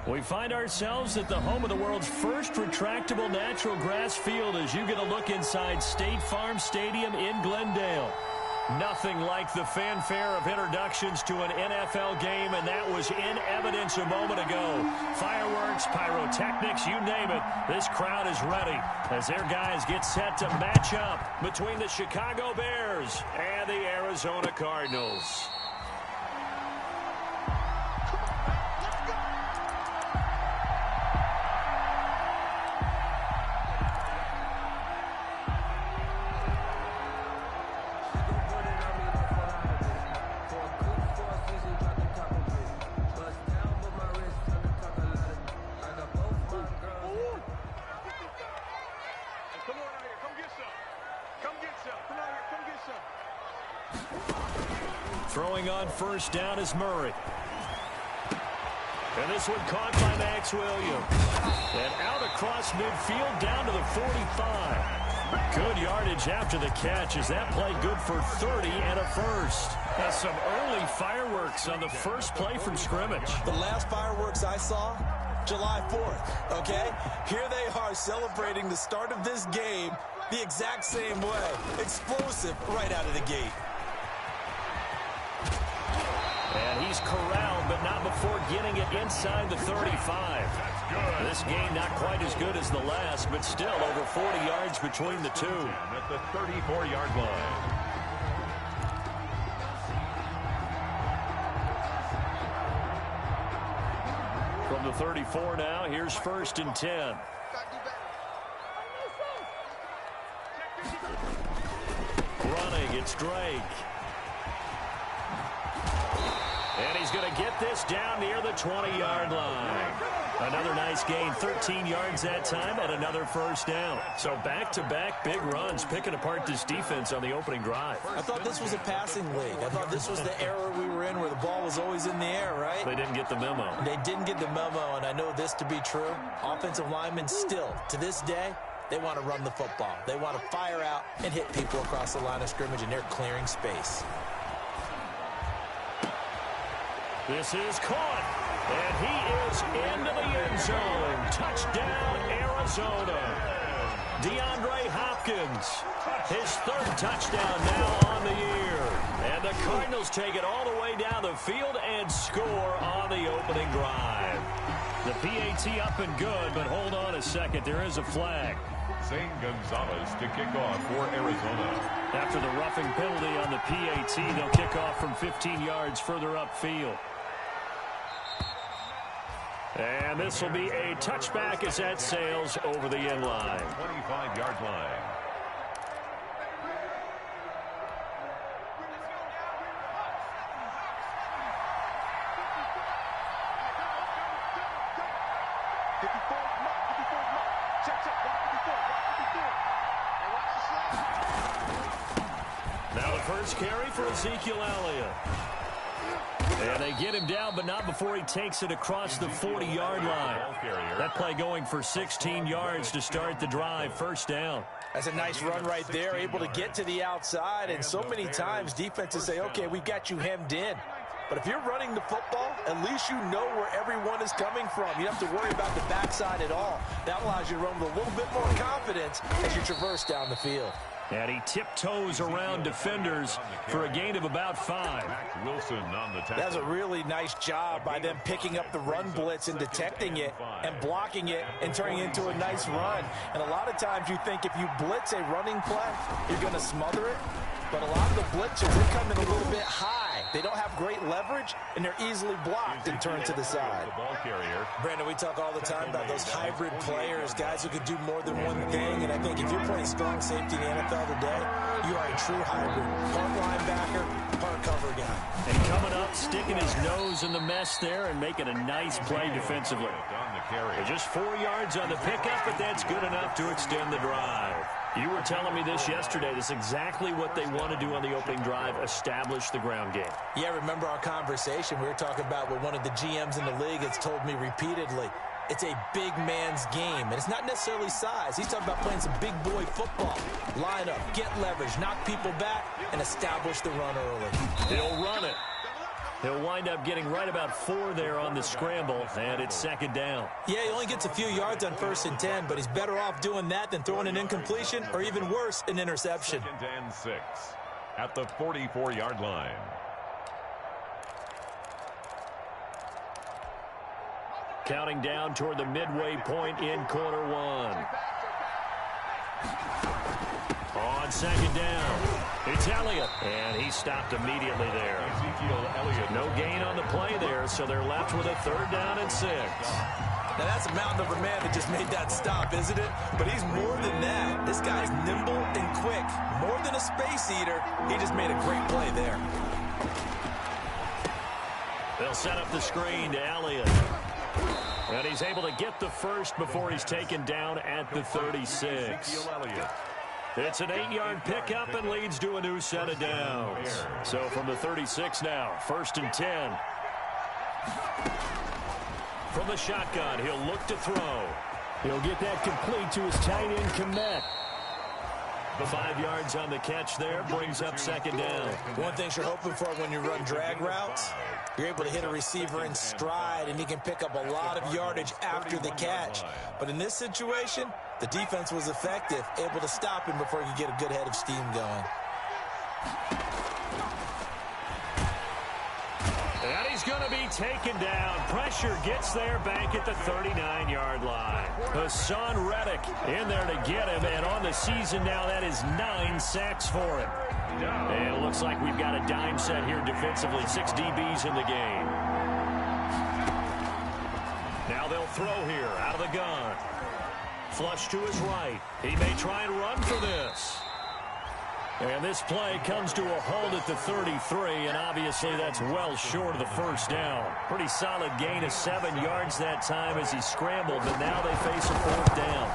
We find ourselves at the home of the world's first retractable natural grass field as you get a look inside State Farm Stadium in Glendale. Nothing like the fanfare of introductions to an NFL game, and that was in evidence a moment ago. Fireworks, pyrotechnics, you name it. This crowd is ready as their guys get set to match up between the Chicago Bears and the Arizona Cardinals. Throwing on first down is Murray. And this one caught by Max Williams. And out across midfield down to the 45. Good yardage after the catch as that play good for 30 and a first. That's some early fireworks on the first play from scrimmage. The last fireworks I saw, July 4th, okay? Here they are celebrating the start of this game the exact same way. Explosive right out of the gate. And he's corralled, but not before getting it inside the 35. This game not quite as good as the last, but still over 40 yards between the two. At the 34-yard line. From the 34 now, here's first and 10. Running, it's Drake. And he's going to get this down near the 20-yard line. Another nice gain, 13 yards that time, and another first down. So back-to-back big runs, picking apart this defense on the opening drive. I thought this was a passing league. I thought this was the era we were in where the ball was always in the air, right? They didn't get the memo. They didn't get the memo, and I know this to be true. Offensive linemen still, to this day, they want to run the football. They want to fire out and hit people across the line of scrimmage, and they're clearing space. This is caught, and he is into the end zone. Touchdown, Arizona. DeAndre Hopkins, his third touchdown now on the year. And the Cardinals take it all the way down the field and score on the opening drive. The PAT up and good, but hold on a second. There is a flag. Zane Gonzalez to kick off for Arizona. After the roughing penalty on the PAT, they'll kick off from 15 yards further upfield. And this will be a touchback as that sails over the end line. 25-yard line. Now the first carry for Ezekiel Elliott. And they get him down, but not before he takes it across the 40-yard line. That play going for 16 yards to start the drive. First down. That's a nice run right there, able to get to the outside. And so many times defenses say, okay, we've got you hemmed in. But if you're running the football, at least you know where everyone is coming from. You don't have to worry about the backside at all. That allows you to run with a little bit more confidence as you traverse down the field. And he tiptoes around defenders for a gain of about 5. Wilson on the tackle. That's a really nice job by them picking up the run blitz and detecting it and blocking it and turning it into a nice run. And a lot of times you think if you blitz a running play, you're going to smother it. But a lot of the blitzers, they come in a little bit high. They don't have great leverage, and they're easily blocked and turned to the side. Brandon, we talk all the time about those hybrid players, guys who could do more than one thing. And I think if you're playing strong safety in the NFL today, you are a true hybrid. Part linebacker, part cover guy. And coming up, sticking his nose in the mess there and making a nice play defensively. Just 4 yards on the pickup, but that's good enough to extend the drive. You were telling me this yesterday. This is exactly what they want to do on the opening drive, establish the ground game. Yeah, remember our conversation. We were talking about what one of the GMs in the league has told me repeatedly. It's a big man's game, and it's not necessarily size. He's talking about playing some big boy football. Line up, get leverage, knock people back, and establish the run early. He'll run it. He'll wind up getting right about 4 there on the scramble, and it's second down. Yeah, he only gets a few yards on 1st and 10, but he's better off doing that than throwing an incompletion or even worse, an interception. 2nd and 6 at the 44-yard line. Counting down toward the midway point in quarter 1. On second down, it's Elliott, and he stopped immediately there. Ezekiel Elliott. No gain on the play there, so they're left with a 3rd down and 6. Now, that's a mountain of a man that just made that stop, isn't it? But he's more than that. This guy's nimble and quick. More than a space eater, he just made a great play there. They'll set up the screen to Elliott. And he's able to get the first before he's taken down at the 36. It's an 8-yard pickup and leads to a new set of downs. So from the 36 now, 1st and 10. From the shotgun, he'll look to throw. He'll get that complete to his tight end, Komet. The 5 yards on the catch there brings up second down. One thing you're hoping for when you run drag routes, you're able to hit a receiver in stride, and he can pick up a lot of yardage after the catch. But in this situation, the defense was effective, able to stop him before he could get a good head of steam going. And he's going to be taken down. Pressure gets there back at the 39-yard line. Hassan Reddick in there to get him, and on the season now, that is 9 sacks for him. And it looks like we've got a dime set here defensively. 6 DBs in the game. Now they'll throw here out of the gun. Flush to his right. He may try and run for this. And this play comes to a halt at the 33, and obviously that's well short of the 1st down. Pretty solid gain of 7 yards that time as he scrambled, but now they face a 4th down.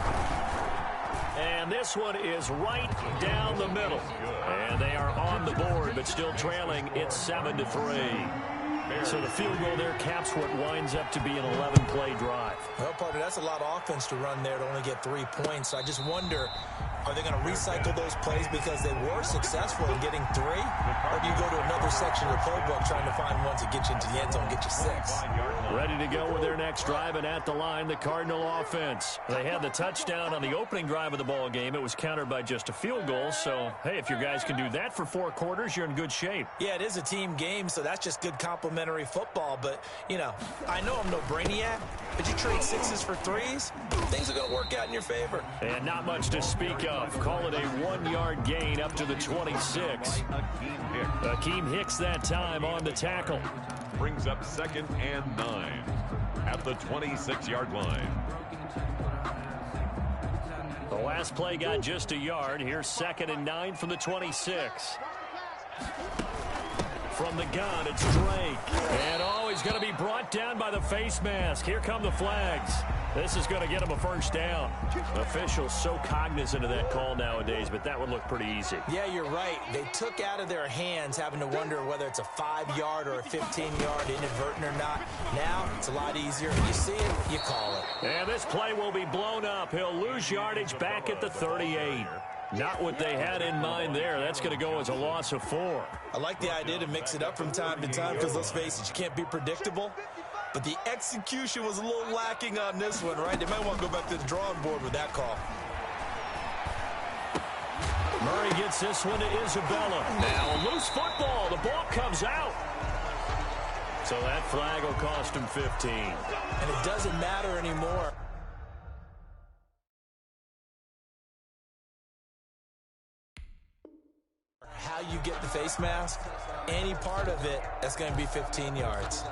And this one is right down the middle. And they are on the board, but still trailing. It's 7-3. So the field goal there caps what winds up to be an 11-play drive. Well, partner, that's a lot of offense to run there to only get 3 points. So I just wonder, are they going to recycle those plays because they were successful in getting 3? Or do you go to another section of the playbook trying to find ones that get you into the end zone and get you 6? Ready to go with their next drive, and at the line, the Cardinal offense. They had the touchdown on the opening drive of the ball game. It was countered by just a field goal. So, hey, if your guys can do that for 4 quarters, you're in good shape. Yeah, it is a team game, so that's just good complementary football. But, you know, I know I'm no brainiac, but you trade 6s for 3s, things are going to work out in your favor. And not much to speak of. Call it a 1-yard gain up to the 26. Akeem Hicks that time on the tackle. Brings up 2nd and 9 at the 26-yard line. The last play got just a yard. Here's 2nd and 9 from the 26. From the gun, it's Drake. And, he's going to be brought down by the face mask. Here come the flags. This is going to get him a 1st down. Officials so cognizant of that call nowadays, but that would look pretty easy. Yeah, you're right. They took out of their hands having to wonder whether it's a 5-yard or a 15-yard inadvertent or not. Now, it's a lot easier. You see it, you call it. And this play will be blown up. He'll lose yardage back at the 38. Not what they had in mind there. That's going to go as a loss of 4. I like the idea to mix it up from time to time because, let's face it, you can't be predictable. But the execution was a little lacking on this one, right? They might want to go back to the drawing board with that call. Murray gets this one to Isabella. Now a loose football. The ball comes out. So that flag will cost him 15. And it doesn't matter anymore. How you get the face mask, any part of it, that's going to be 15 yards.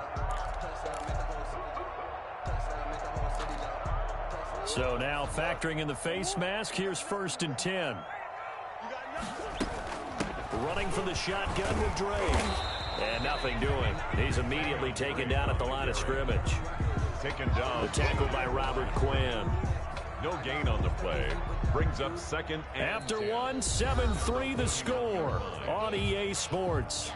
So now factoring in the face mask, here's 1st and 10. Running from the shotgun with Drake. And nothing doing. He's immediately taken down at the line of scrimmage. Taken down. The tackle by Robert Quinn. No gain on the play. Brings up 2nd and After 10. 1, 7-3 the score on EA Sports.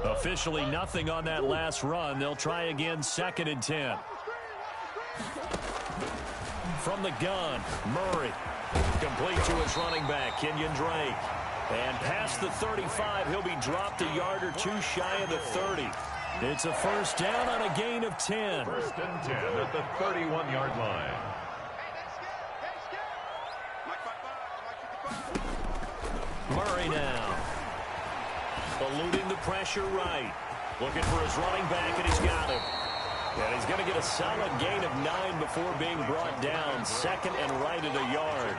Officially nothing on that last run. They'll try again, 2nd and 10. From the gun, Murray. Complete to his running back, Kenyon Drake. And past the 35, he'll be dropped a yard or two shy of the 30. It's a first down on a gain of 10. 1st and 10 at the 31-yard line. Murray now. Eluding the pressure right. Looking for his running back, and he's got him. And he's going to get a solid gain of 9 before being brought down. 2nd and right at a yard.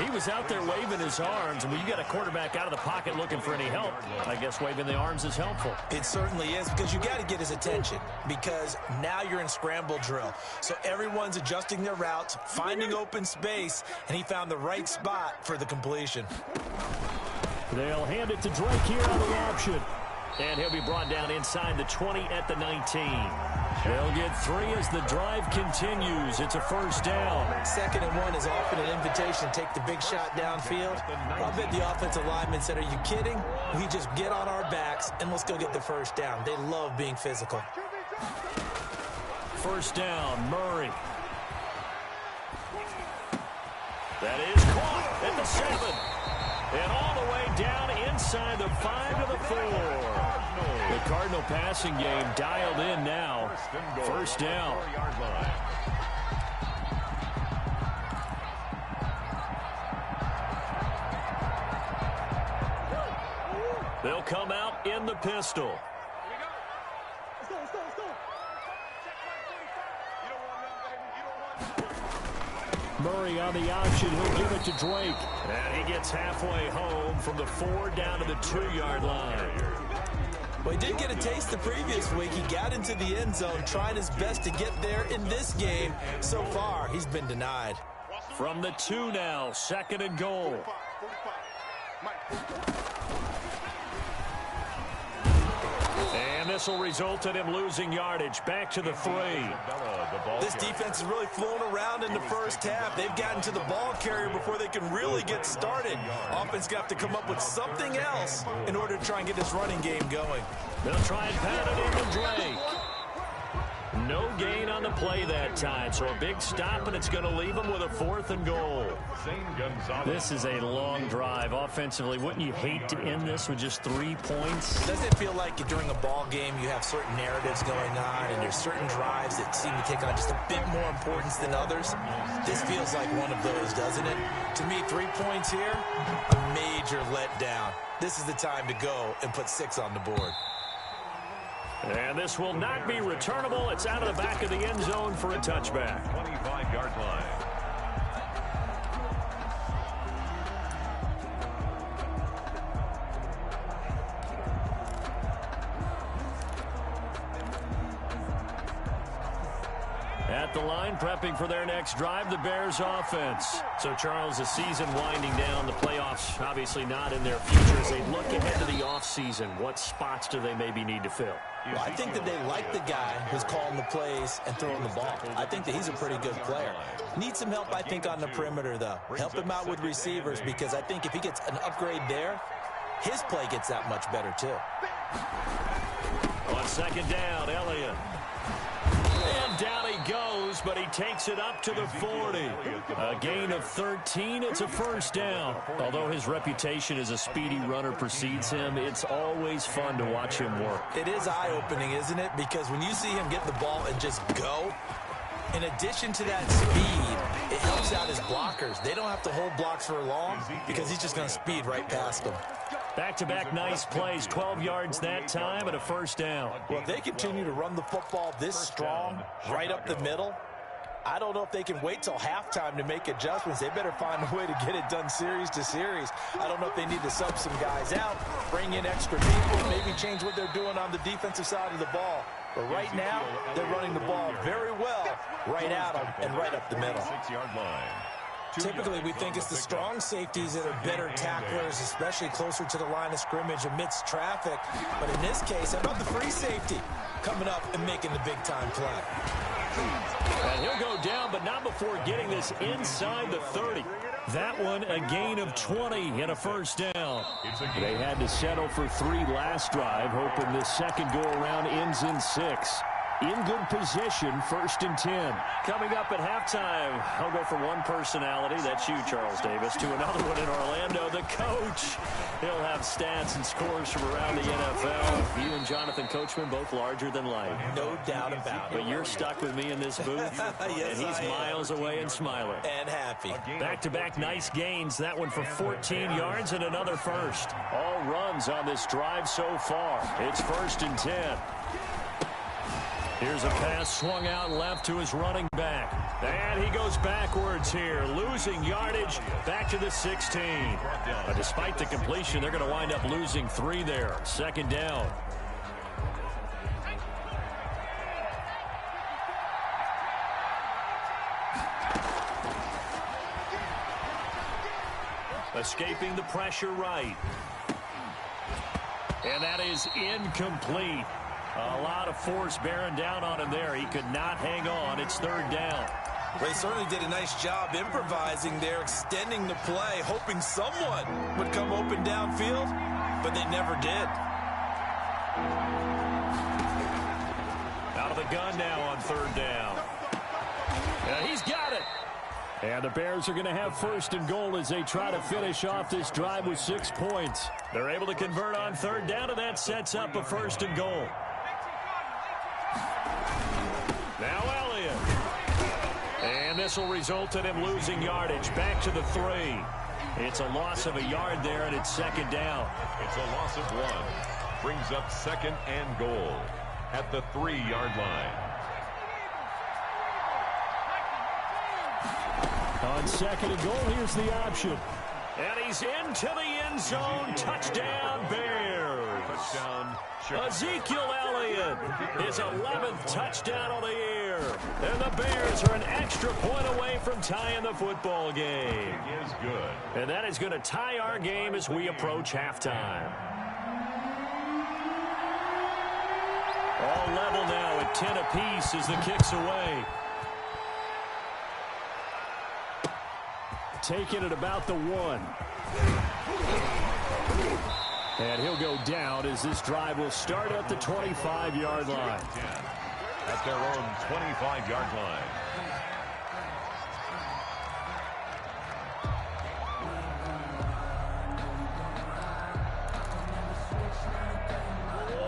He was out there waving his arms, and when you got a quarterback out of the pocket looking for any help, I guess waving the arms is helpful. It certainly is, because you got to get his attention, because now you're in scramble drill. So everyone's adjusting their routes, finding open space, and he found the right spot for the completion. They'll hand it to Drake here on the option. And he'll be brought down inside the 20 at the 19. They'll get 3 as the drive continues. It's a first down. 2nd and 1 is often an invitation to take the big shot downfield. I bet the offensive lineman said, are you kidding? We just get on our backs and let's go get the first down. They love being physical. First down, Murray. That is caught at the 7. And all the way down inside the 5 to the 4. The Cardinal passing game dialed in now. First down. They'll come out in the pistol. Murray on the option. He'll give it to Drake. And he gets halfway home from the 4 down to the 2-yard line. Well, he did get a taste the previous week. He got into the end zone, trying his best to get there in this game. So far, he's been denied. From the 2 now, 2nd and goal. And this will result in him losing yardage. Back to the 3. This defense is really flown around in the first half. They've gotten to the ball carrier before they can really get started. Offense got to come up with something else in order to try and get this running game going. They'll try and pat it into Drake. No gain on the play that time, so a big stop, and it's going to leave them with a 4th and goal. This is a long drive. Offensively, wouldn't you hate to end this with just 3 points? Doesn't it feel like during a ball game you have certain narratives going on and there's certain drives that seem to take on just a bit more importance than others? This feels like one of those, doesn't it? To me, 3 points here, a major letdown. This is the time to go and put 6 on the board. And this will not be returnable. It's out of the back of the end zone for a touchback. 25-yard line. At the line, prepping for their next drive, the Bears offense. So, Charles, the season winding down, the playoffs obviously not in their future. As they look ahead to the offseason, what spots do they maybe need to fill? Well, I think that they like the guy who's calling the plays and throwing the ball. I think that he's a pretty good player. Needs some help, I think, on the perimeter, though. Help him out with receivers, because I think if he gets an upgrade there, his play gets that much better, too. On 2nd down, Elliott. And down he goes, but he takes it up to the 40. A gain of 13. It's a first down. Although his reputation as a speedy runner precedes him, it's always fun to watch him work. It is eye-opening, isn't it? Because when you see him get the ball and just go, in addition to that speed, it helps out his blockers. They don't have to hold blocks for long because he's just going to speed right past them. Back-to-back nice plays, 12 yards that time and a first down. Well, if they continue to run the football this strong, right up the middle, I don't know if they can wait till halftime to make adjustments. They better find a way to get it done series to series. I don't know if they need to sub some guys out, bring in extra people, maybe change what they're doing on the defensive side of the ball. But right now, they're running the ball very well, right at them and right up the middle. 6-yard line. Typically, we think it's the strong safeties that are better tacklers, especially closer to the line of scrimmage amidst traffic. But in this case, how about the free safety coming up and making the big-time play? And he'll go down, but not before getting this inside the 30. That one a gain of 20 and a first down. They had to settle for 3 last drive, hoping this second go-around ends in 6. In good position, 1st and 10. Coming up at halftime, I'll go from one personality, that's you, Charles Davis, to another one in Orlando, the coach. He'll have stats and scores from around the NFL. You and Jonathan Coachman both larger than life. No doubt about it. But you're stuck with me in this booth, yes, and he's miles away and smiling. And happy. Back-to-back nice gains, that one for 14 yards and another first. All runs on this drive so far. It's 1st and 10. Here's a pass swung out left to his running back. And he goes backwards here, losing yardage back to the 16. But despite the completion, they're going to wind up losing 3 there. 2nd down. Escaping the pressure right. And that is incomplete. A lot of force bearing down on him there. He could not hang on. It's 3rd down. They certainly did a nice job improvising there, extending the play, hoping someone would come open downfield, but they never did. Out of the gun now on 3rd down. He's got it. And the Bears are going to have 1st and goal as they try to finish off this drive with 6 points. They're able to convert on 3rd down, and that sets up a 1st and goal. Now Elliott. And this will result in him losing yardage back to the 3. It's a loss of a yard there, and it's 2nd down. It's a loss of 1. Brings up 2nd and goal at the 3-yard line. On 2nd and goal, here's the option. And he's into the end zone. Touchdown, Bears. Touchdown. Ezekiel Elliott, his 11th touchdown on the year. And the Bears are an extra point away from tying the football game. It is good. And that is going to tie our game as we approach halftime. All level now at 10 apiece as the kick's away. Taking it about the 1. And he'll go down as this drive will start at the 25-yard line. At their own 25-yard line.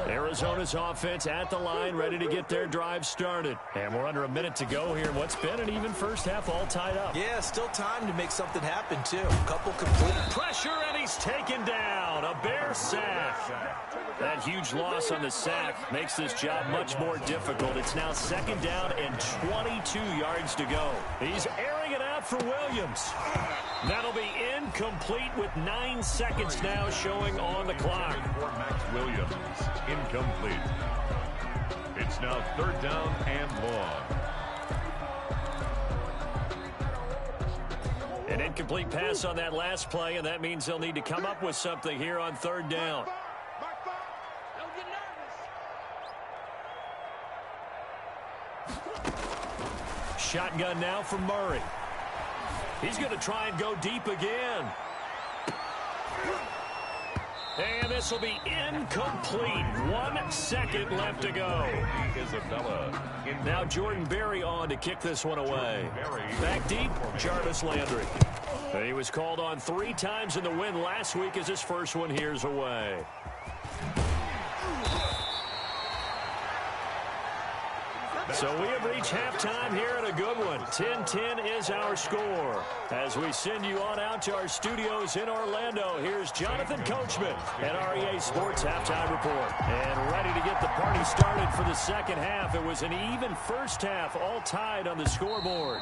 Arizona's offense at the line, ready to get their drive started. And we're under a minute to go here in what's been an even first half, all tied up. Yeah, still time to make something happen, too. Couple complete. Pressure, and he's taken down. A Bear sack. That huge loss on the sack makes this job much more difficult. It's now 2nd down and 22 yards to go. He's airing it out for Williams. That'll be incomplete with 9 seconds now showing on the clock. For Max Williams, incomplete. It's now 3rd down and long. An incomplete pass on that last play, and that means they'll need to come up with something here on 3rd down. Shotgun now from Murray. He's going to try and go deep again. And this will be incomplete. 1 second left to go. Isabella. Now Jordan Berry on to kick this one away. Back deep, Jarvis Landry. He was called on 3 times in the win last week as his first one here's away. So we have reached halftime here at a good one. 10-10 is our score. As we send you on out to our studios in Orlando, here's Jonathan Coachman at REA Sports Halftime Report. And ready to get the party started for the second half. It was an even first half, all tied on the scoreboard.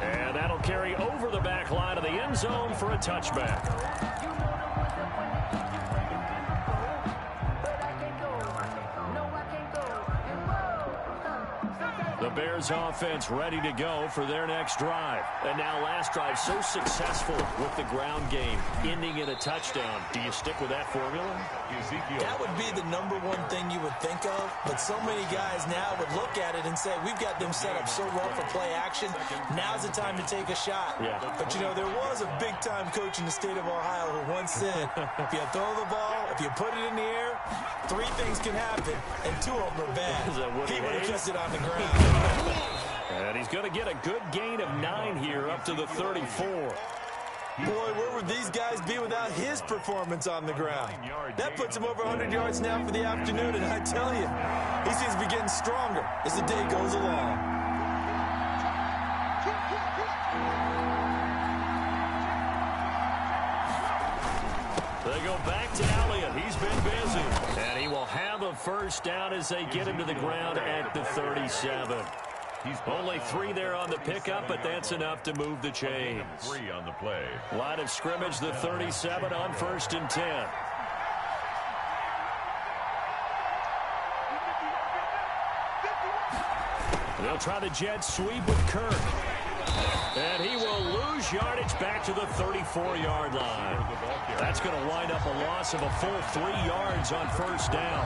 And that'll carry over the back line of the end zone for a touchback. The Bears offense ready to go for their next drive. And now last drive so successful with the ground game, ending in a touchdown. Do you stick with that formula? That would be the #1 thing you would think of, but so many guys now would look at it and say, we've got them set up so well for play action. Now's the time to take a shot. Yeah. But, you know, there was a big-time coach in the state of Ohio who once said, if you throw the ball, if you put it in the air, 3 things can happen, and 2 of them are bad. He would have kept it on the ground. And he's going to get a good gain of 9 here up to the 34. Boy, where would these guys be without his performance on the ground? That puts him over 100 yards now for the afternoon, and I tell you, he seems to be getting stronger as the day goes along. They go back to Elliott. He's been busy. And he will have a first down as they get him to the ground at the 37. Only 3 there on the pickup, but that's enough to move the chains. 3 on the play. Line of scrimmage, the 37 on 1st and 10. They'll try the jet sweep with Kirk. And he will lose yardage back to the 34-yard line. That's going to wind up a loss of a full 3 yards on 1st down.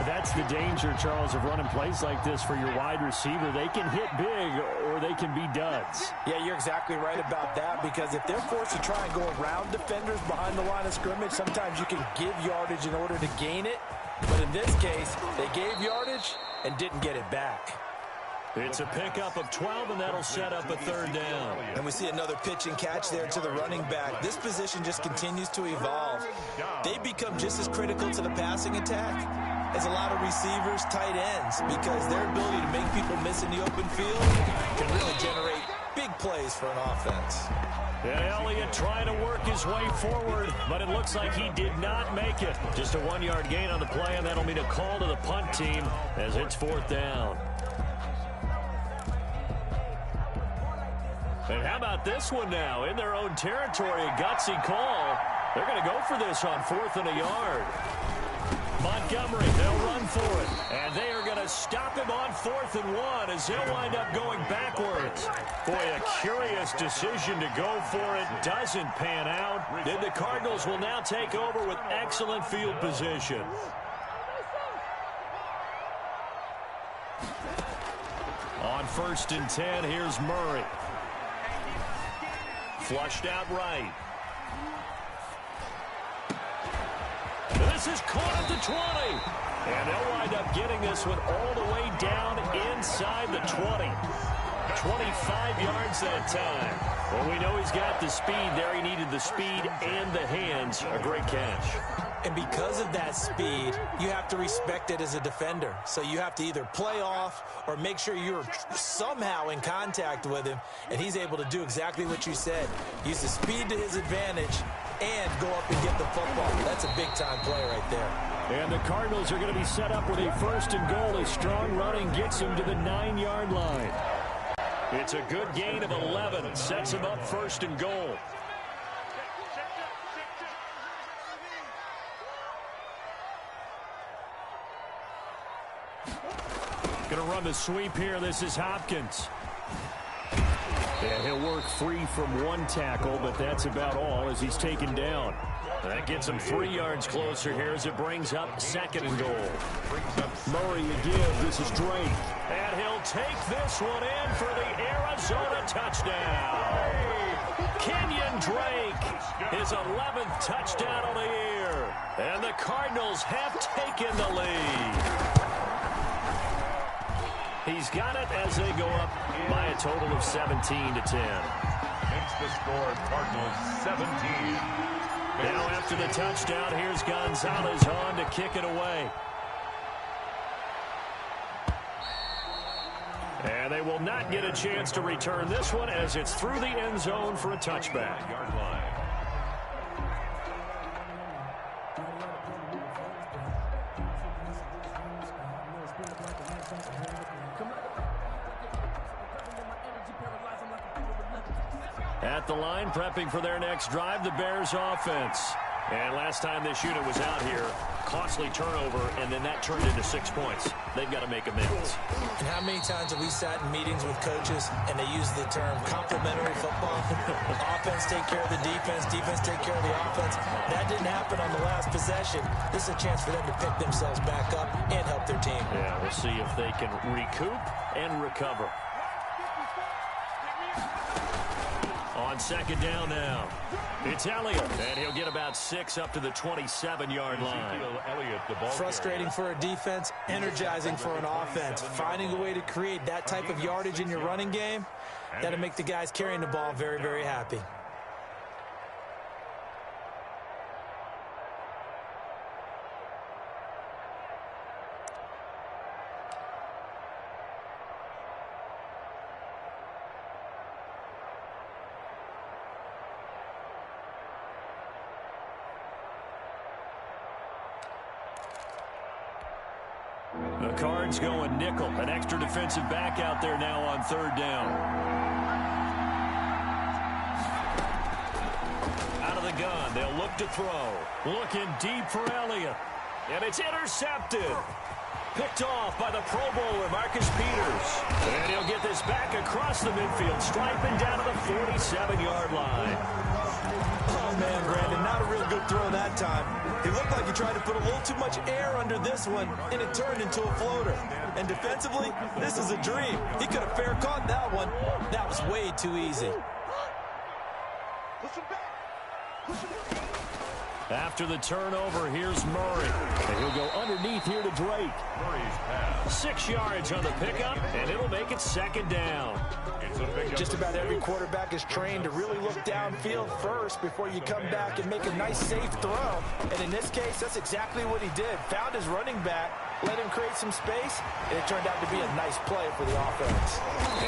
That's the danger, Charles, of running plays like this for your wide receiver. They can hit big or they can be duds. Yeah, you're exactly right about that, because if they're forced to try and go around defenders behind the line of scrimmage, sometimes you can give yardage in order to gain it. But in this case, they gave yardage and didn't get it back. It's a pickup of 12, and that'll set up a 3rd down. And we see another pitch and catch there to the running back. This position just continues to evolve. They become just as critical to the passing attack as a lot of receivers, tight ends, because their ability to make people miss in the open field can really generate big plays for an offense. And Elliott trying to work his way forward, but it looks like he did not make it. Just a 1-yard gain on the play, and that'll mean a call to the punt team as it's 4th down. And how about this one now? In their own territory, a gutsy call. They're going to go for this on 4th and a yard. Montgomery, they'll run for it. And they are going to stop him on 4th and 1 as they'll wind up going backwards. Boy, a curious decision to go for it. Doesn't pan out. Then the Cardinals will now take over with excellent field position. On 1st and 10, here's Murray. Flushed out right. This is caught at the 20. And they'll wind up getting this one all the way down inside the 20. 25 yards that time. Well, we know he's got the speed there. He needed the speed and the hands. A great catch. And because of that speed, you have to respect it as a defender. So you have to either play off or make sure you're somehow in contact with him, and he's able to do exactly what you said. Use the speed to his advantage and go up and get the football. That's a big-time play right there. And the Cardinals are going to be set up with a 1st and goal as strong running gets them to the 9-yard line. It's a good gain of 11. Sets them up 1st and goal. Going to run the sweep here. This is Hopkins. And he'll work free from 1 tackle, but that's about all as he's taken down. That gets him 3 yards closer here as it brings up 2nd and goal. Murray again. This is Drake. And he'll take this one in for the Arizona touchdown. Kenyon Drake, his 11th touchdown of the year. And the Cardinals have taken the lead. He's got it as they go up by a total of 17-10. Makes the score Cardinals 17. Now after the touchdown, here's Gonzalez on to kick it away. And they will not get a chance to return this one as it's through the end zone for a touchback. Yard line. At the line, prepping for their next drive, the Bears offense. And last time this unit was out here, costly turnover, and then that turned into 6 points. They've got to make amends. And how many times have we sat in meetings with coaches and they use the term complementary football? Offense take care of the defense, defense take care of the offense. That didn't happen on the last possession. This is a chance for them to pick themselves back up and help their team. Yeah, we'll see if they can recoup and recover. On second down now, it's Elliott, and he'll get about 6 up to the 27-yard line. Frustrating for a defense, energizing for an offense. Finding a way to create that type of yardage in your running game, that'll make the guys carrying the ball very, very happy. The Cards going nickel. An extra defensive back out there now on third down. Out of the gun. They'll look to throw. Looking deep for Elliott. And it's intercepted. Picked off by the Pro Bowler, Marcus Peters. And he'll get this back across the midfield, striping down to the 47-yard line. Oh, man, Brandon, not a real good throw that time. He looked like he tried to put a little too much air under this one, and it turned into a floater. And defensively, this is a dream. He could have fair caught that one. That was way too easy. After the turnover, here's Murray. And he'll go underneath here to Drake. 6 yards on the pickup, and it'll make it second down. Just about every quarterback is trained to really look downfield first before you come back and make a nice, safe throw. And in this case, that's exactly what he did. Found his running back, let him create some space, and it turned out to be a nice play for the offense.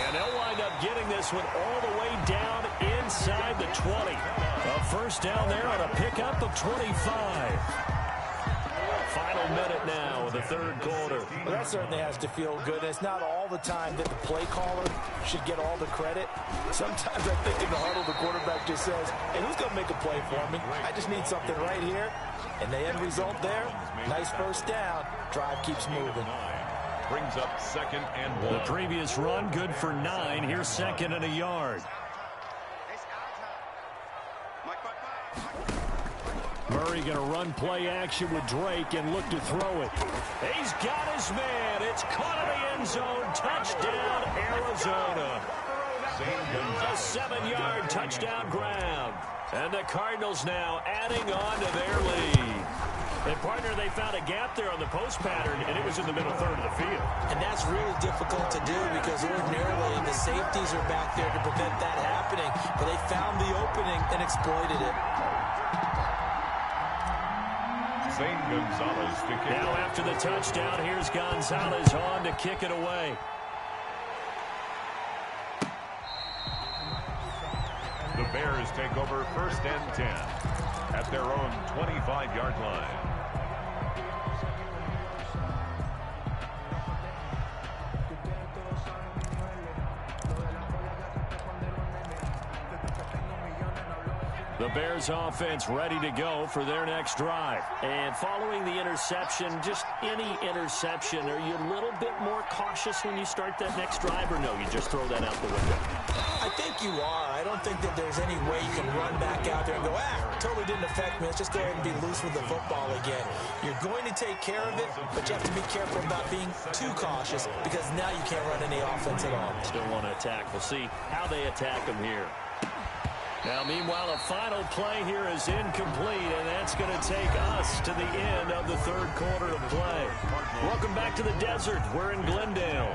And they'll wind up getting this one all the way down inside the 20. A first down there on a pickup of 25. Final minute now of the third quarter. Well, that certainly has to feel good. And it's not all the time that the play caller should get all the credit. Sometimes I think in the huddle, the quarterback just says, hey, who's going to make a play for me? I just need something right here. And the end result there, nice first down. Drive keeps moving. Brings up 2nd and 1. The previous run, good for 9. Here's 2nd and a yard. Murray going to run play action with Drake and look to throw it. He's got his man. It's caught in the end zone. Touchdown, Arizona. A 7-yard touchdown grab. And the Cardinals now adding on to their lead. And, partner, they found a gap there on the post pattern, and it was in the middle third of the field. And that's really difficult to do because ordinarily the safeties are back there to prevent that happening. But they found the opening and exploited it. Gonzalez to kick. Now after the touchdown, here's Gonzalez on to kick it away. The Bears take over 1st and 10 at their own 25-yard line. The Bears offense ready to go for their next drive. And following the interception, just any interception, are you a little bit more cautious when you start that next drive, or no, you just throw that out the window? I think you are. I don't think that there's any way you can run back out there and go, totally didn't affect me. Let's just go ahead and be loose with the football again. You're going to take care of it, but you have to be careful about being too cautious because now you can't run any offense at all. Still want to attack. We'll see how they attack them here. Now, meanwhile, a final play here is incomplete, and that's going to take us to the end of the third quarter of play. Welcome back to the desert. We're in Glendale.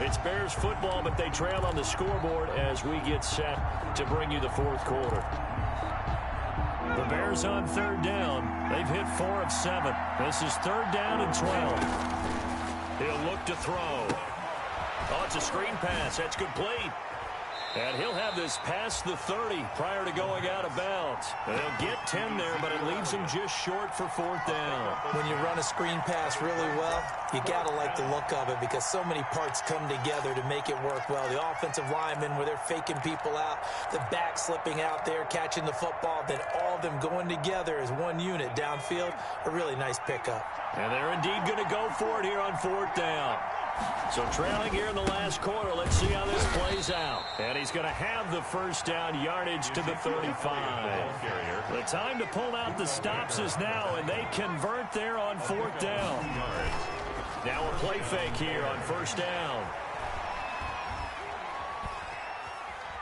It's Bears football, but they trail on the scoreboard as we get set to bring you the fourth quarter. The Bears on third down. They've hit 4 of 7. This is 3rd down and 12. He'll look to throw. Oh, it's a screen pass. That's complete. And he'll have this past the 30 prior to going out of bounds. They'll get 10 there, but it leaves him just short for 4th down. When you run a screen pass really well, you got to like the look of it because so many parts come together to make it work well. The offensive linemen, where they're faking people out, the back slipping out there, catching the football, then all of them going together as one unit downfield. A really nice pickup. And they're indeed going to go for it here on 4th down. So trailing here in the last quarter, let's see how this plays out. And he's going to have the 1st down, yardage to the 35. The time to pull out the stops is now, and they convert there on 4th down. Now a play fake here on 1st down.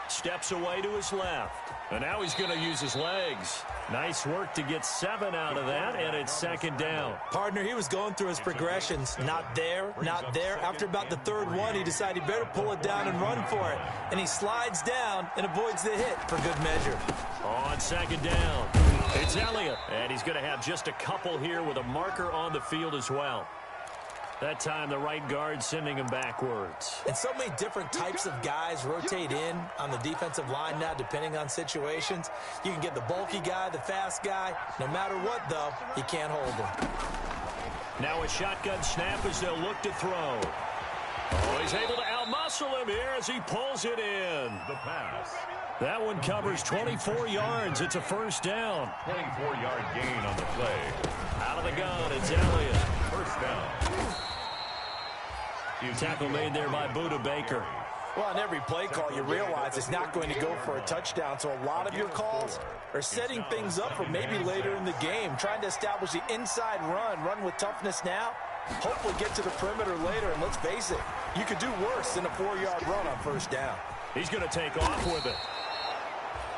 Steps away to his left. And now he's going to use his legs. Nice work to get 7 out of that, and it's 2nd down. Partner, he was going through his progressions. Not there, not there. After about the 3rd one, he decided he better pull it down and run for it. And he slides down and avoids the hit for good measure. On 2nd down, it's Elliott. And he's going to have just a couple here with a marker on the field as well. That time, the right guard sending him backwards. And so many different types of guys rotate in on the defensive line now, depending on situations. You can get the bulky guy, the fast guy. No matter what, though, you can't hold him. Now a shotgun snap as they'll look to throw. Oh, he's able to outmuscle him here as he pulls it in. The pass. That one covers 24 yards. It's a 1st down. 24-yard gain on the play. Out of the gun, it's Elliott. 1st down. Tackle made there by Buda Baker. Well, on every play call, you realize it's not going to go for a touchdown, so a lot of your calls are setting things up for maybe later in the game, trying to establish the inside run with toughness now, hopefully get to the perimeter later, and let's face it, you could do worse than a 4-yard run on 1st down. He's going to take off with it.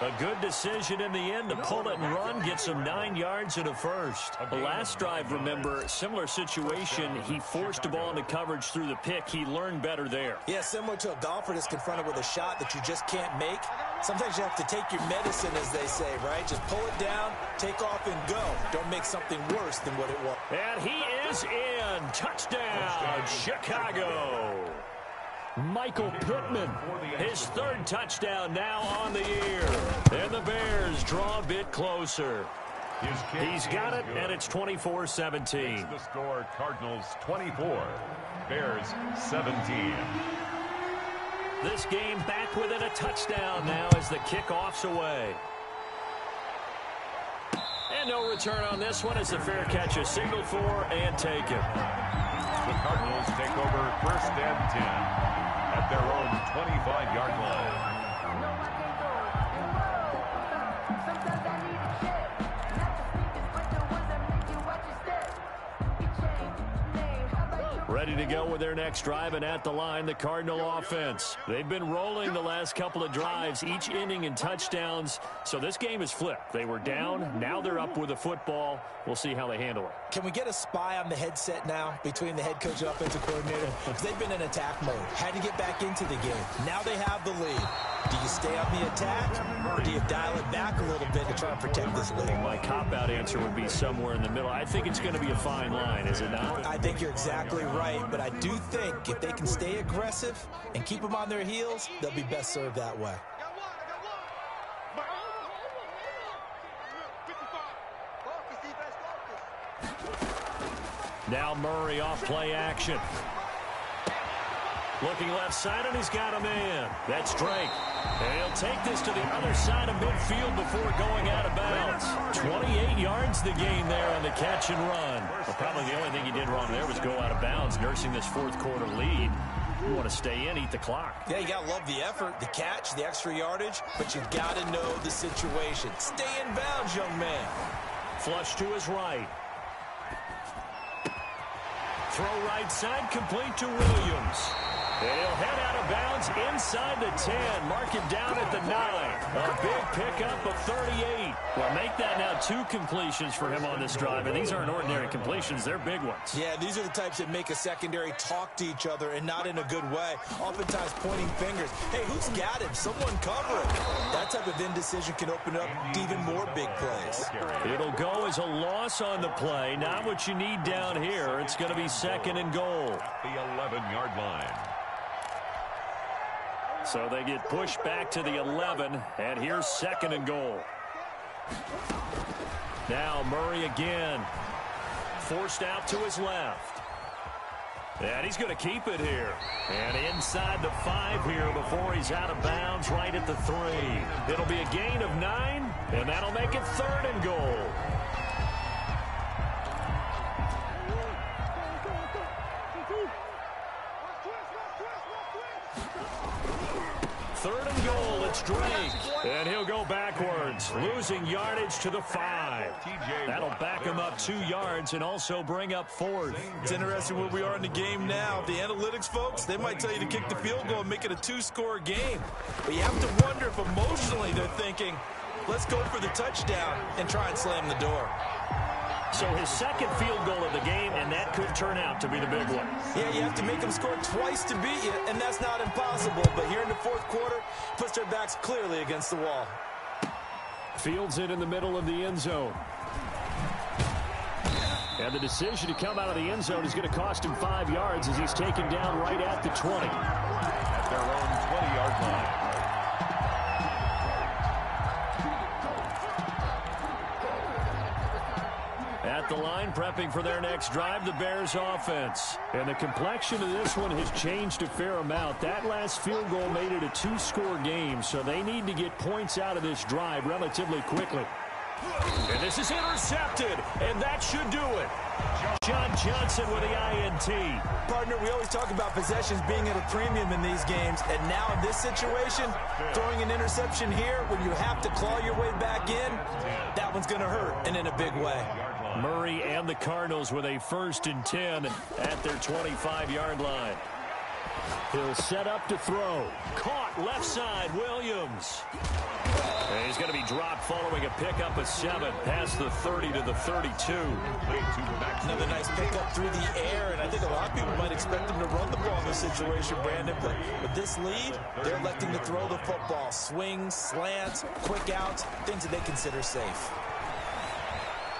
A good decision in the end to pull it and run, gets him 9 yards and a 1st. The last drive, remember, similar situation. He forced the ball into coverage through the pick. He learned better there. Yeah, similar to a golfer that's confronted with a shot that you just can't make. Sometimes you have to take your medicine, as they say, right? Just pull it down, take off, and go. Don't make something worse than what it was. And he is in. Touchdown, Chicago. Michael Pittman, his 3rd touchdown now on the year. And the Bears draw a bit closer. He's got it, and it's 24-17. The score, Cardinals 24, Bears 17. This game back within a touchdown now as the kickoff's away. And no return on this one as the fair catch is signaled for and taken. The Cardinals take over 1st and 10. At their own 25-yard line. Ready to go with their next drive, and at the line, the Cardinal offense. They've been rolling the last couple of drives, each inning in touchdowns, so this game is flipped. They were down, now they're up with the football. We'll see how they handle it. Can we get a spy on the headset now between the head coach and offensive coordinator? Because they've been in attack mode, had to get back into the game. Now they have the lead. Do you stay on the attack, or do you dial it back a little bit to try and protect this lead? My cop-out answer would be somewhere in the middle. I think it's going to be a fine line, is it not? I think you're exactly right, but I do think if they can stay aggressive and keep them on their heels, they'll be best served that way. Now Murray off play action. Looking left side, and he's got a man. That's Drake. And he'll take this to the other side of midfield before going out of bounds. 28 yards the gain there on the catch and run. Well, probably the only thing he did wrong there was go out of bounds, nursing this 4th quarter lead. You want to stay in, eat the clock. Yeah, you got to love the effort, the catch, the extra yardage, but you've got to know the situation. Stay in bounds, young man. Flush to his right. Throw right side, complete to Williams. And he'll head out of bounds inside the 10. Mark him down at the 9. A big pickup of 38. Well, make that now 2 completions for him on this drive. And these aren't ordinary completions. They're big ones. Yeah, these are the types that make a secondary talk to each other and not in a good way. Oftentimes pointing fingers. Hey, who's got him? Someone cover it. That type of indecision can open up even more big plays. It'll go as a loss on the play. Not what you need down here. It's going to be 2nd and goal. At the 11-yard line. So they get pushed back to the 11, and here's 2nd and goal. Now Murray again. Forced out to his left. And he's going to keep it here. And inside the 5 here before he's out of bounds right at the 3. It'll be a gain of 9, and that'll make it 3rd and goal. 3rd and goal, it's Drake. And he'll go backwards, losing yardage to the 5. That'll back him up 2 yards and also bring up 4th. It's interesting where we are in the game now. The analytics folks, they might tell you to kick the field goal and make it a 2-score game. But you have to wonder if emotionally they're thinking, let's go for the touchdown and try and slam the door. So his 2nd field goal of the game, and that could turn out to be the big one. Yeah, you have to make them score twice to beat you, and that's not impossible. But here in the 4th quarter, puts their backs clearly against the wall. Fields it in the middle of the end zone. And the decision to come out of the end zone is going to cost him 5 yards as he's taken down right at the 20. At their own 20-yard line. At the line, prepping for their next drive, the Bears offense. And the complexion of this one has changed a fair amount. That last field goal made it a 2-score game, so they need to get points out of this drive relatively quickly. And this is intercepted, and that should do it. John Johnson with the INT. Partner, we always talk about possessions being at a premium in these games, and now in this situation, throwing an interception here when you have to claw your way back in, that one's going to hurt, and in a big way. Murray and the Cardinals with a 1st and 10 at their 25-yard line. He'll set up to throw. Caught left side, Williams. And he's going to be dropped following a pickup of 7 past the 30 to the 32. Another nice pickup through the air, and I think a lot of people might expect him to run the ball in this situation, Brandon. But with this lead, they're electing to throw the football. Swings, slants, quick outs, things that they consider safe.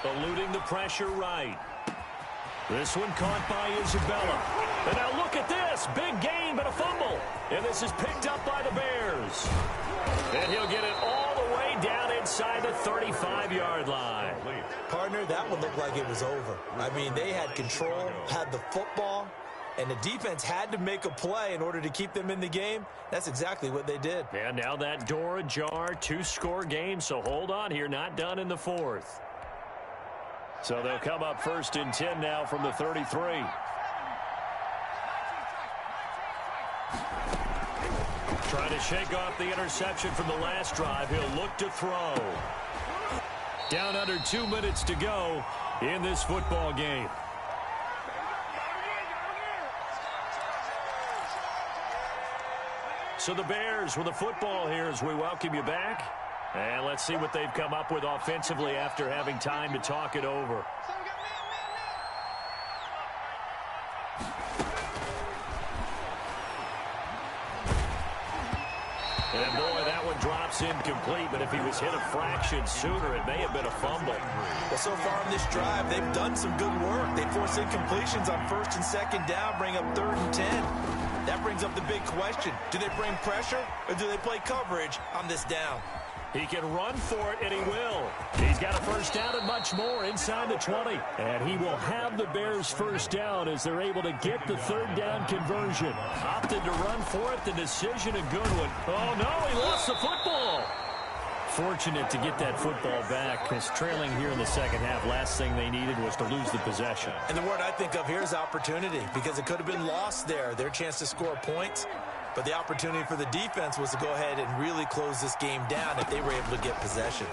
Eluding the pressure right. This one caught by Isabella. And now look at this. Big gain, but a fumble. And this is picked up by the Bears. And he'll get it all the way down inside the 35-yard line. Partner, that one looked like it was over. I mean, they had control, had the football, and the defense had to make a play in order to keep them in the game. That's exactly what they did. And now that door ajar, 2-score game. So hold on here, not done in the 4th. So they'll come up 1st and 10 now from the 33. Trying to shake off the interception from the last drive. He'll look to throw. Down under 2 minutes to go in this football game. So the Bears with the football here as we welcome you back. And let's see what they've come up with offensively after having time to talk it over. And boy, that one drops incomplete, but if he was hit a fraction sooner, it may have been a fumble. Well, so far in this drive, they've done some good work. They force incompletions on 1st and 2nd down, bring up 3rd and 10. That brings up the big question. Do they bring pressure, or do they play coverage on this down? He can run for it, and he will. He's got a 1st down and much more inside the 20. And he will have the Bears 1st down as they're able to get the 3rd down conversion. Opted to run for it. The decision a good one. Oh, no, he lost the football. Fortunate to get that football back because trailing here in the 2nd half, last thing they needed was to lose the possession. And the word I think of here is opportunity because it could have been lost there. Their chance to score points. But the opportunity for the defense was to go ahead and really close this game down if they were able to get possession.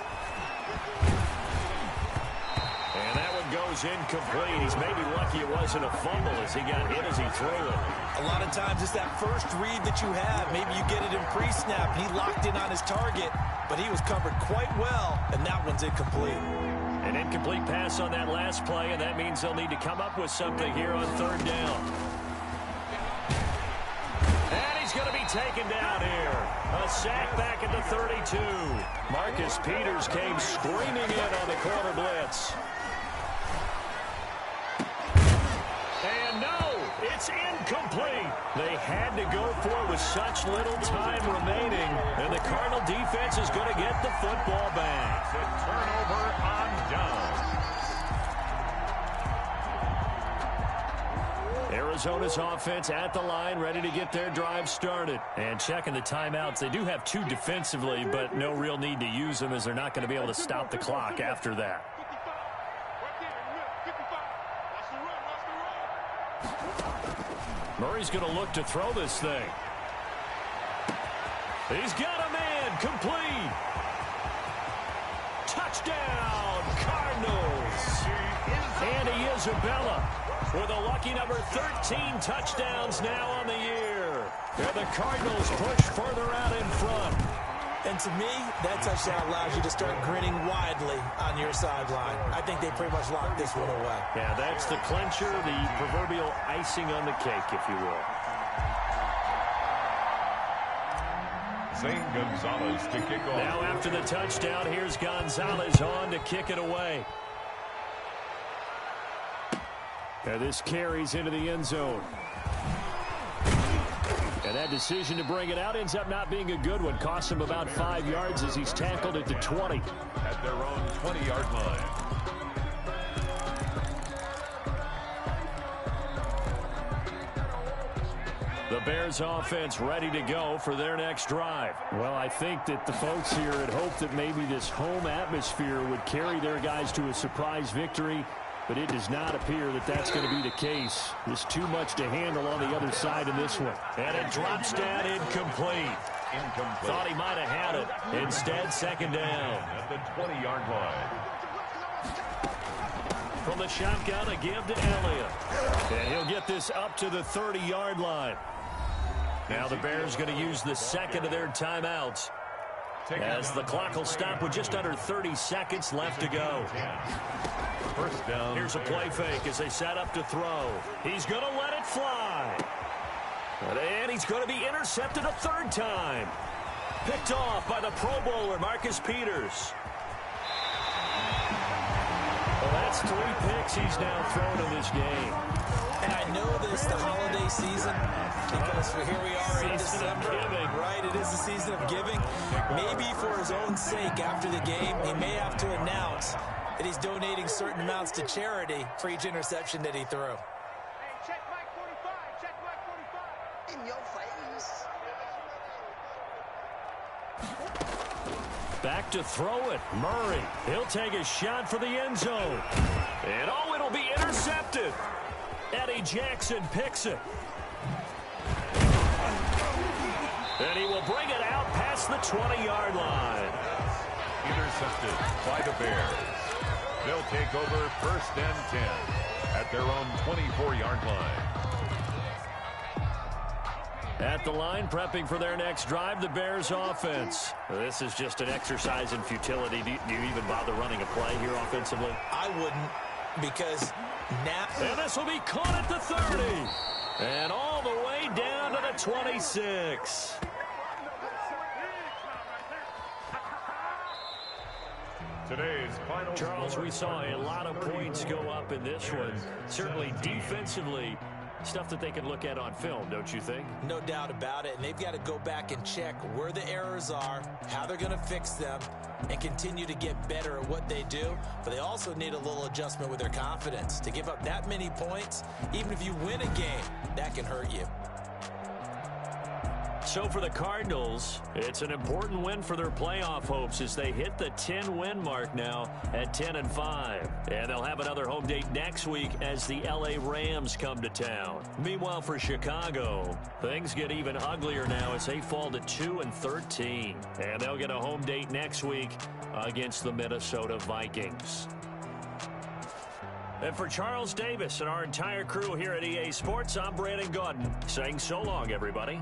And that one goes incomplete. He's maybe lucky it wasn't a fumble as he got hit as he threw it. A lot of times it's that first read that you have. Maybe you get it in pre-snap. He locked in on his target, but he was covered quite well, and that one's incomplete. An incomplete pass on that last play, and that means they'll need to come up with something here on 3rd down. And he's going to be taken down here. A sack back at the 32. Marcus Peters came screaming in on the corner blitz. And no, it's It's incomplete. They had to go for it with such little time remaining, and the Cardinal defense is going to get the football back. It's a turnover on down. Arizona's offense at the line, ready to get their drive started. And checking the timeouts, they do have 2 defensively, but no real need to use them as they're not going to be able to stop the clock after that. Murray's going to look to throw this thing. He's got a man, complete. Touchdown, Cardinals. Andy Isabella with a lucky number 13 touchdowns now on the year. And the Cardinals push further out in front. And to me, that touchdown allows you to start grinning widely on your sideline. I think they pretty much locked this one away. Yeah, that's the clincher, the proverbial icing on the cake, if you will. Zane Gonzalez to kick off. Now after the touchdown, here's Gonzalez on to kick it away. Now this carries into the end zone. And that decision to bring it out ends up not being a good one. Costs him about 5 yards as he's tackled at the 20. At their own 20-yard line. The Bears offense ready to go for their next drive. Well, I think that the folks here had hoped that maybe this home atmosphere would carry their guys to a surprise victory, but it does not appear that that's going to be the case. There's too much to handle on the other side in this one. And it drops down incomplete. Thought he might have had it. Instead, second down. At the 20-yard line. From the shotgun, a give to Elliott. And he'll get this up to the 30-yard line. Now the Bears going to use the second of their timeouts, as the clock will stop with just under 30 seconds left to go. First down. Here's a play fake as they set up to throw. He's going to let it fly. And he's going to be intercepted a 3rd time. Picked off by the Pro Bowler, Marcus Peters. Well, that's 3 picks he's now thrown in this game. And I know this, the holiday season, because here we are in December, right? It is the season of giving. Maybe for his own sake after the game, he may have to announce that he's donating certain amounts to charity for each interception that he threw. Hey, check Mike 45, check Mike 45. In your face. Back to throw it, Murray. He'll take a shot for the end zone. And oh, it'll be intercepted. Eddie Jackson picks it. And he will bring it out past the 20-yard line. Intercepted by the Bears. They'll take over 1st and 10 at their own 24-yard line. At the line, prepping for their next drive, the Bears offense. This is just an exercise in futility. Do you even bother running a play here offensively? I wouldn't, because now... And this will be caught at the 30. And all the way down to the 26. Today's final. Charles, we saw a lot of points go up in this one. Certainly defensively, stuff that they can look at on film, don't you think? No doubt about it. And they've got to go back and check where the errors are, how they're going to fix them, and continue to get better at what they do. But they also need a little adjustment with their confidence. To give up that many points, even if you win a game, that can hurt you. So for the Cardinals, it's an important win for their playoff hopes as they hit the 10-win mark now at 10-5. And they'll have another home date next week as the LA Rams come to town. Meanwhile, for Chicago, things get even uglier now as they fall to 2-13. And they'll get a home date next week against the Minnesota Vikings. And for Charles Davis and our entire crew here at EA Sports, I'm Brandon Gaudin saying so long, everybody.